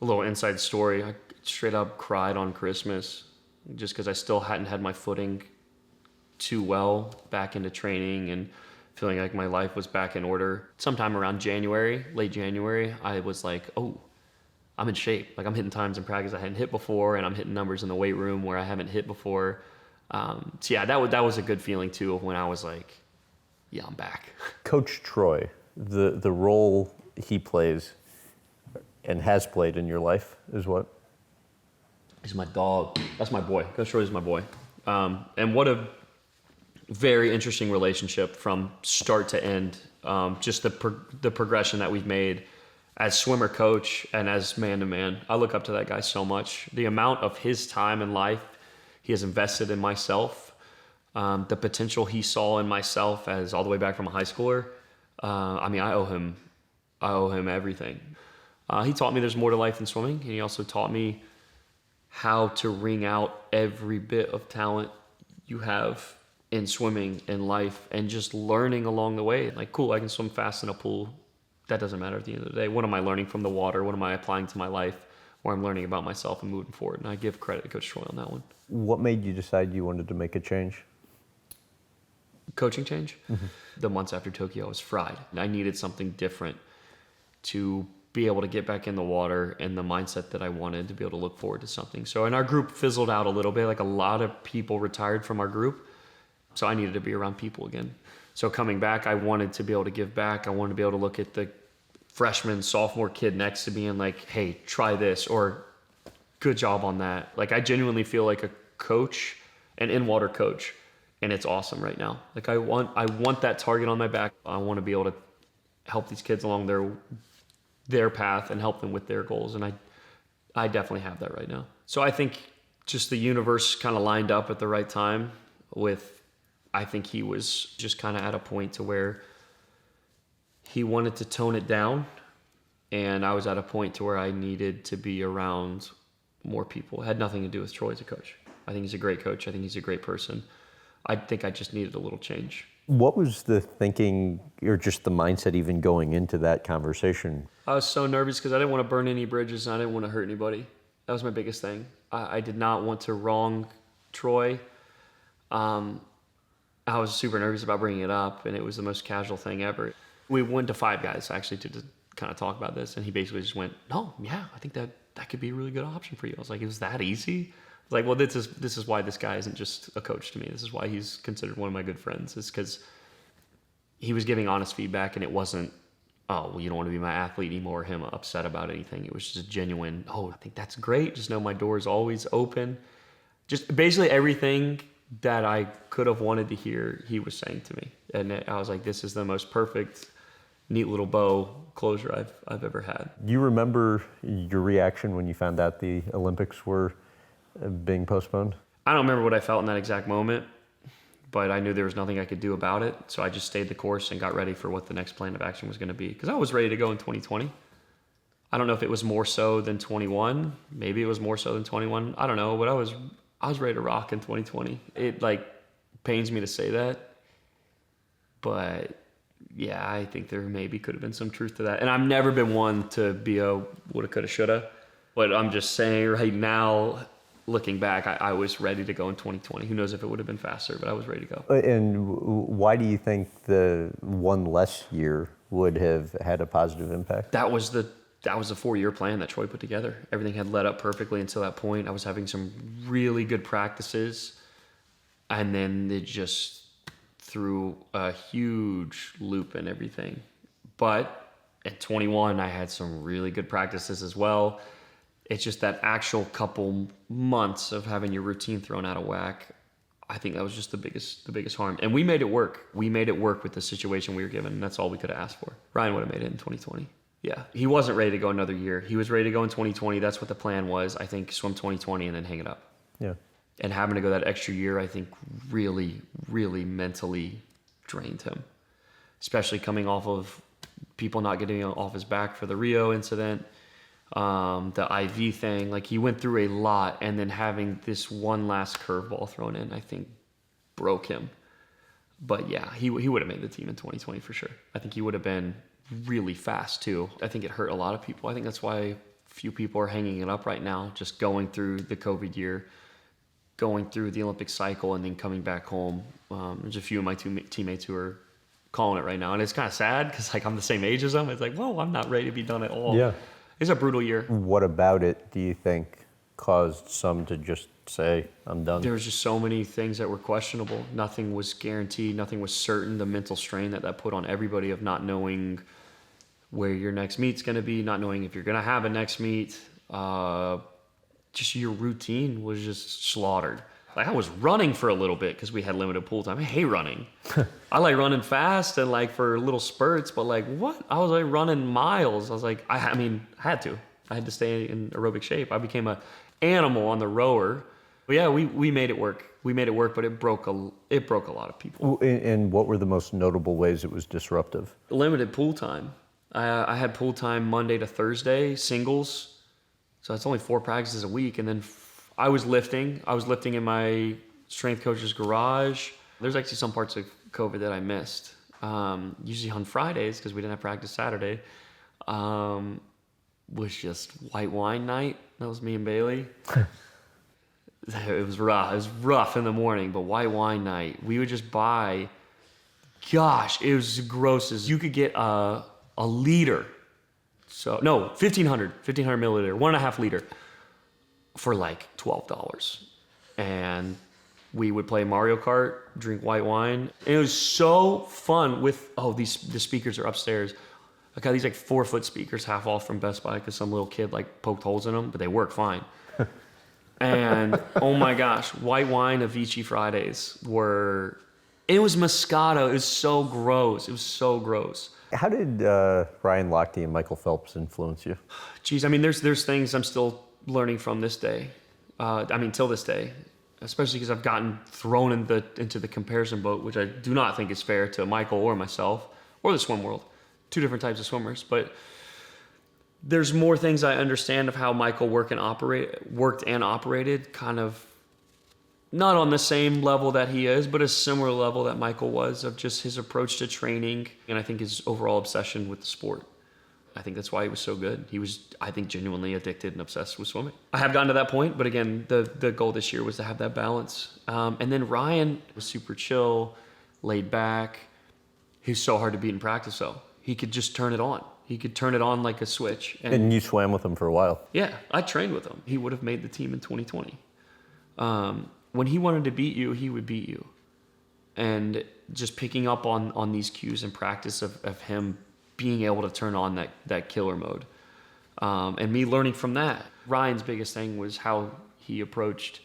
A little inside story. I straight up cried on Christmas just because I still hadn't had my footing too well back into training and feeling like my life was back in order. Sometime around January, late January, I was like, oh, I'm in shape. Like, I'm hitting times in practice I hadn't hit before, and I'm hitting numbers in the weight room where I haven't hit before. That was a good feeling too, when I was like, yeah, I'm back. Coach Troy, the role he plays and has played in your life is what? He's my dog. That's my boy. Coach Troy is my boy. And what a very interesting relationship from start to end. Just the progression that we've made as swimmer coach and as man to man. I look up to that guy so much. The amount of his time in life he has invested in myself. The potential he saw in myself as all the way back from a high schooler. I owe him everything. He taught me there's more to life than swimming. And he also taught me how to wring out every bit of talent you have in swimming, in life, and just learning along the way. Like, cool, I can swim fast in a pool. That doesn't matter at the end of the day. What am I learning from the water? What am I applying to my life? Where I'm learning about myself and moving forward. And I give credit to Coach Troy on that one. What made you decide you wanted to make a change? Coaching change. Mm-hmm. The months after Tokyo, I was fried. I needed something different to be able to get back in the water and the mindset that I wanted to be able to look forward to something. So, and our group fizzled out a little bit. Like, a lot of people retired from our group. So I needed to be around people again. So coming back, I wanted to be able to give back. I wanted to be able to look at the freshman, sophomore kid next to me and like, hey, try this, or good job on that. Like, I genuinely feel like a coach, an in-water coach, and it's awesome right now. Like, I want that target on my back. I want to be able to help these kids along their path and help them with their goals. And I definitely have that right now. So I think just the universe kind of lined up at the right time I think he was just kind of at a point to where he wanted to tone it down. And I was at a point to where I needed to be around more people. It had nothing to do with Troy as a coach. I think he's a great coach. I think he's a great person. I think I just needed a little change. What was the thinking or just the mindset even going into that conversation? I was so nervous because I didn't want to burn any bridges and I didn't want to hurt anybody. That was my biggest thing. I did not want to wrong Troy. I was super nervous about bringing it up, and it was the most casual thing ever. We went to Five Guys actually to kind of talk about this, and he basically just went, "No, yeah, I think that could be a really good option for you." I was like, "It was that easy?" I was like, "Well, this is why this guy isn't just a coach to me. This is why he's considered one of my good friends. Is because he was giving honest feedback, and it wasn't, oh, well, you don't want to be my athlete anymore, or him upset about anything. It was just a genuine, oh, I think that's great. Just know my door is always open." Just basically everything that I could have wanted to hear, he was saying to me. And I was like, this is the most perfect, neat little bow closure I've ever had. Do you remember your reaction when you found out the Olympics were being postponed? I don't remember what I felt in that exact moment, but I knew there was nothing I could do about it. So I just stayed the course and got ready for what the next plan of action was going to be. Because I was ready to go in 2020. I don't know if it was more so than 21. Maybe it was more so than 21. I don't know, but I was ready to rock in 2020. It like pains me to say that, but yeah, I think there maybe could have been some truth to that. And I've never been one to be a woulda, coulda, shoulda. But I'm just saying right now, looking back, I was ready to go in 2020. Who knows if it would have been faster, but I was ready to go. And why do you think the one less year would have had a positive impact? That was the 4-year plan that Troy put together. Everything had led up perfectly until that point. I was having some really good practices, and then it just threw a huge loop in everything. But at 21, I had some really good practices as well. It's just that actual couple months of having your routine thrown out of whack. I think that was just the biggest harm. And we made it work. We made it work with the situation we were given, and that's all we could have asked for. Ryan would have made it in 2020. Yeah, he wasn't ready to go another year. He was ready to go in 2020. That's what the plan was. I think swim 2020 and then hang it up. Yeah. And having to go that extra year, I think really, really mentally drained him, especially coming off of people not getting off his back for the Rio incident, the IV thing. Like, he went through a lot, and then having this one last curveball thrown in, I think broke him. But yeah, he would have made the team in 2020 for sure. I think he would have been really fast too. I think it hurt a lot of people. I think that's why few people are hanging it up right now, just going through the COVID year, going through the Olympic cycle, and then coming back home. There's a few of my teammates who are calling it right now, and it's kind of sad because like I'm the same age as them. It's like, whoa, I'm not ready to be done at all. Yeah. It's a brutal year. What about it do you think caused some to just say, I'm done? There was just so many things that were questionable. Nothing was guaranteed. Nothing was certain. The mental strain that put on everybody of not knowing where your next meet's going to be, not knowing if you're going to have a next meet. Just your routine was just slaughtered. Like, I was running for a little bit because we had limited pool time. I hate running. I like running fast and like for little spurts, but like what? I was like running miles. I was like, I had to. I had to stay in aerobic shape. I became an animal on the rower. But yeah, we made it work. We made it work, but it broke a lot of people. And what were the most notable ways it was disruptive? Limited pool time. I had pool time Monday to Thursday, singles. So it's only 4 practices a week. And then I was lifting. in my strength coach's garage. There's actually some parts of COVID that I missed. Usually on Fridays, because we didn't have practice Saturday, was just white wine night. That was me and Bailey. It was rough. It was rough in the morning, but white wine night. We would just buy, gosh, it was gross. You could get a liter. So, no, 1,500 milliliter, 1.5 liter for like $12. And we would play Mario Kart, drink white wine. And it was so fun with, the speakers are upstairs. I got these like 4-foot speakers half off from Best Buy because some little kid like poked holes in them, but they work fine. And oh my gosh, white wine Avicii Fridays it was Moscato. It was so gross. How did Ryan Lochte and Michael Phelps influence you? Geez, I mean, there's things I'm still learning from this day. Till this day, especially because I've gotten thrown into the comparison boat, which I do not think is fair to Michael or myself or the swim world. 2 different types of swimmers, but there's more things I understand of how Michael worked and operated, kind of not on the same level that he is, but a similar level that Michael was, of just his approach to training, and I think his overall obsession with the sport. I think that's why he was so good. He was, I think, genuinely addicted and obsessed with swimming. I have gotten to that point, but again, the goal this year was to have that balance. And then Ryan was super chill, laid back. He was so hard to beat in practice, though. He could just turn it on. He could turn it on like a switch. And you swam with him for a while. Yeah, I trained with him. He would have made the team in 2020. When he wanted to beat you, he would beat you. And just picking up on these cues in practice of him being able to turn on that killer mode. And me learning from that. Ryan's biggest thing was how he approached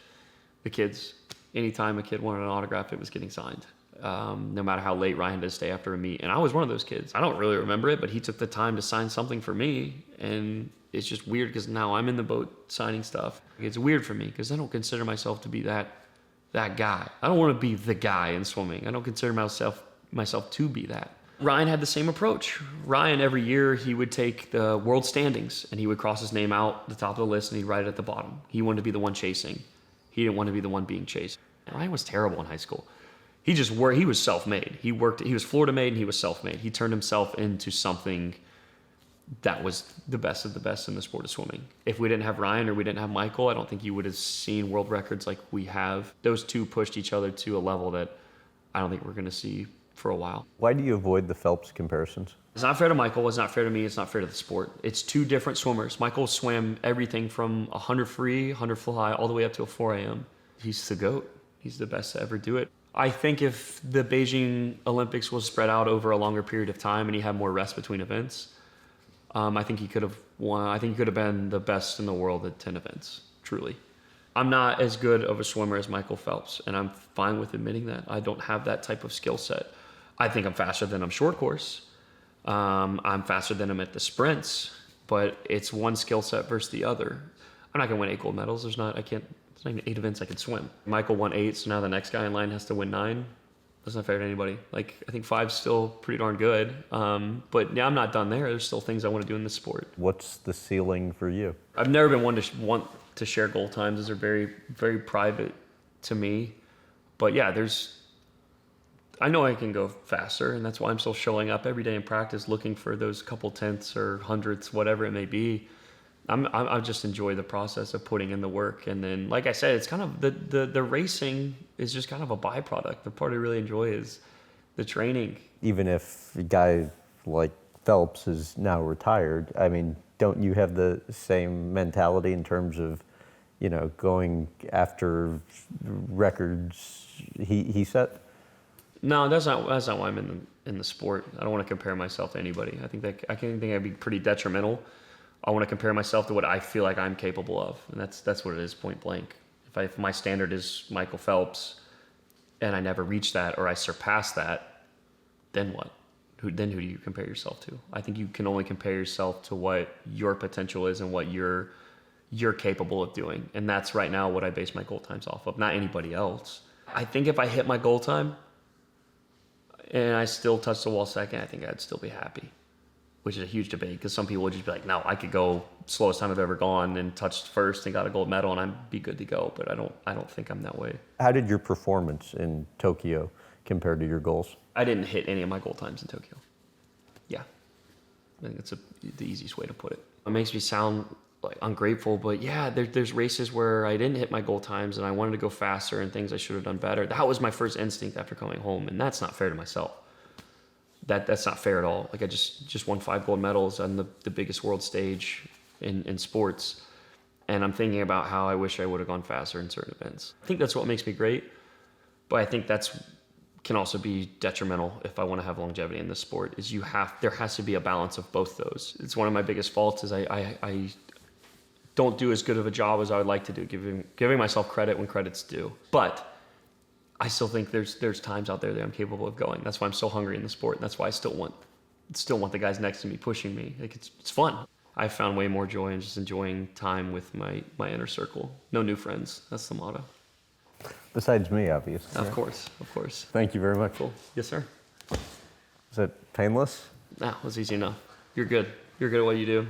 the kids. Anytime a kid wanted an autograph, it was getting signed. No matter how late Ryan had to stay after a meet. And I was one of those kids. I don't really remember it, but he took the time to sign something for me. And it's just weird because now I'm in the boat signing stuff. It's weird for me because I don't consider myself to be that that guy. I don't want to be the guy in swimming. I don't consider myself to be that. Ryan had the same approach. Ryan, every year, he would take the world standings and he would cross his name out the top of the list and he'd write it at the bottom. He wanted to be the one chasing. He didn't want to be the one being chased. Ryan was terrible in high school. He was self-made. He was Florida made and he was self-made. He turned himself into something that was the best of the best in the sport of swimming. If we didn't have Ryan or we didn't have Michael, I don't think you would have seen world records like we have. Those two pushed each other to a level that I don't think we're going to see for a while. Why do you avoid the Phelps comparisons? It's not fair to Michael. It's not fair to me. It's not fair to the sport. It's two different swimmers. Michael swam everything from 100 free, 100 fly, all the way up to a 4 a.m. He's the GOAT. He's the best to ever do it. I think if the Beijing Olympics was spread out over a longer period of time and he had more rest between events, I think he could have won. I think he could have been the best in the world at 10 events, truly. I'm not as good of a swimmer as Michael Phelps, and I'm fine with admitting that. I don't have that type of skill set. I think I'm faster than him short course. I'm faster than him at the sprints, but it's one skill set versus the other. I'm not gonna win 8 gold medals. There's not even 8 events I can swim. Michael won 8, so now the next guy in line has to win 9. That's not fair to anybody. Like, I think 5's still pretty darn good. But yeah, I'm not done there. There's still things I want to do in this sport. What's the ceiling for you? I've never been one to want to share goal times. Those are very, very private to me. But yeah, I know I can go faster, and that's why I'm still showing up every day in practice looking for those couple tenths or hundredths, whatever it may be. I just enjoy the process of putting in the work. And then, like I said, it's kind of the racing is just kind of a byproduct. The part I really enjoy is the training. Even if a guy like Phelps is now retired, I mean, don't you have the same mentality in terms of, going after records he set? No, that's not why I'm in the sport. I don't want to compare myself to anybody. I think I'd be pretty detrimental. I want to compare myself to what I feel like I'm capable of, and that's what it is, point blank. If my standard is Michael Phelps, and I never reach that or I surpass that, then what? Who do you compare yourself to? I think you can only compare yourself to what your potential is and what you're capable of doing, and that's right now what I base my goal times off of, not anybody else. I think if I hit my goal time and I still touch the wall second, I think I'd still be happy. Which is a huge debate because some people would just be like, no, I could go slowest time I've ever gone and touched first and got a gold medal and I'd be good to go. But I don't think I'm that way. How did your performance in Tokyo compare to your goals? I didn't hit any of my goal times in Tokyo. Yeah. I think that's the easiest way to put it. It makes me sound like ungrateful, but yeah, there's races where I didn't hit my goal times and I wanted to go faster and things I should have done better. That was my first instinct after coming home, and that's not fair to myself. That's not fair at all. Like, I just won 5 gold medals on the biggest world stage in sports. And I'm thinking about how I wish I would have gone faster in certain events. I think that's what makes me great. But I think can also be detrimental if I want to have longevity in this sport, is there has to be a balance of both those. It's one of my biggest faults is I don't do as good of a job as I would like to do, giving myself credit when credit's due. But I still think there's times out there that I'm capable of going. That's why I'm so hungry in the sport, and that's why I still want the guys next to me pushing me. Like, it's fun. I found way more joy in just enjoying time with my inner circle. No new friends. That's the motto. Besides me, obviously. Of course. Thank you very much. Cool. Yes, sir. Is it painless? Nah, it was easy enough. You're good. You're good at what you do.